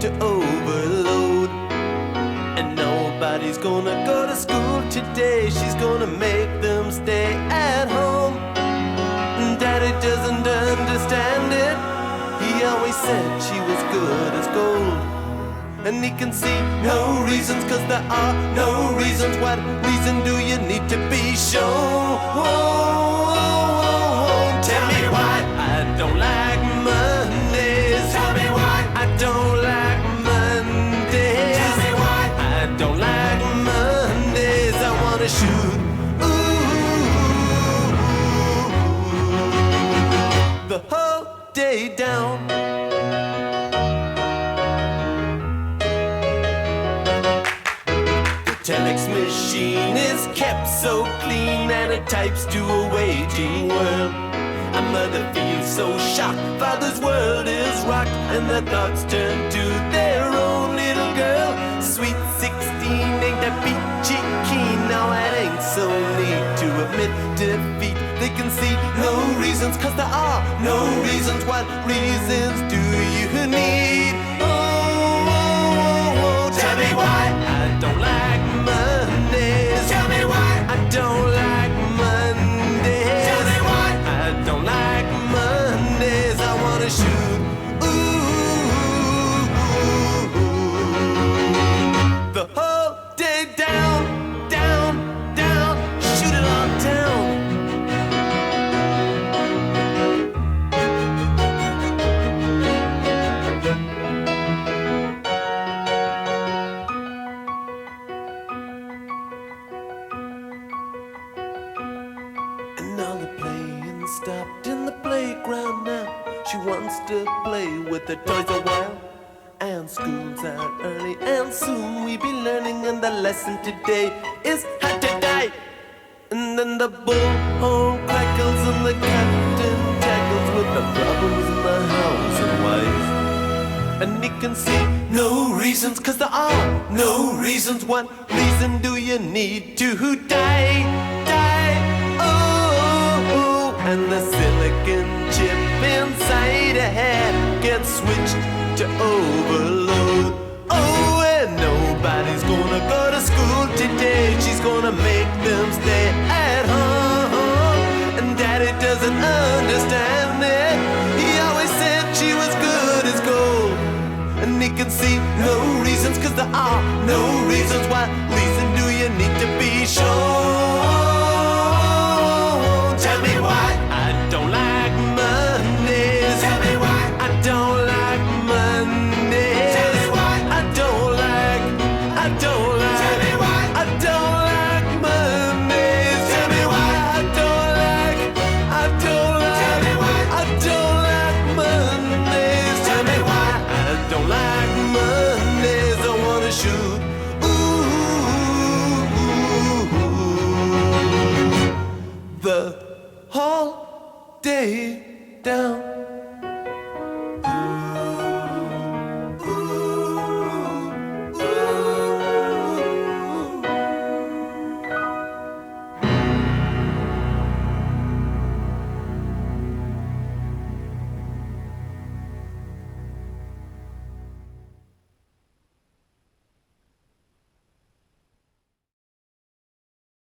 to overload. And nobody's gonna go to school today. She's gonna make them stay at home. Daddy doesn't understand it. He always said she was good as gold. And he can see no reasons, cause there are no reasons. What reason do you need to be shown? Tell me why I don't like Mondays. Tell me why I don't like Mondays. Tell me why I don't like Mondays. I wanna shoot the whole day down. Telex machine is kept so clean, and it types to a waiting world. A mother feels so shocked, father's world is rocked, and their thoughts turn to their own little girl. Sweet 16 ain't that peachy keen. Now it ain't so neat to admit defeat. They can see no reasons, cause there are no reasons. What reasons do you need? Tell me why I don't like Mondays. Tell me why I don't like Mondays. Tell me why I don't like Mondays. I wanna shoot the whole day down, down, down. Shoot it on down. And all the playing stopped in the playground now. She wants to play with the toys a while. And school's out early, and soon we be learning. And the lesson today is how to die. And then the bullhorn crackles, and the captain tackles with the problems in the house and wife. And he can see no reasons, cause there are no reasons. What reason do you need to die? Die, oh. And the silicon chip inside her head gets switched to overload. Oh, and nobody's gonna go to school today. She's gonna make them stay at home. And daddy doesn't understand it. He always said she was good as gold. And he can see no reasons, cause there are no reasons. What reason do you need to be shown? Tell me why I don't like Mondays. Tell me why I don't like Mondays. Tell me why I don't like, I don't like. Tell me why I don't like Mondays. Tell me why I don't like, I don't like. Tell me why I don't like Mondays. Tell me why I don't like Mondays. I wanna shoot the whole day down.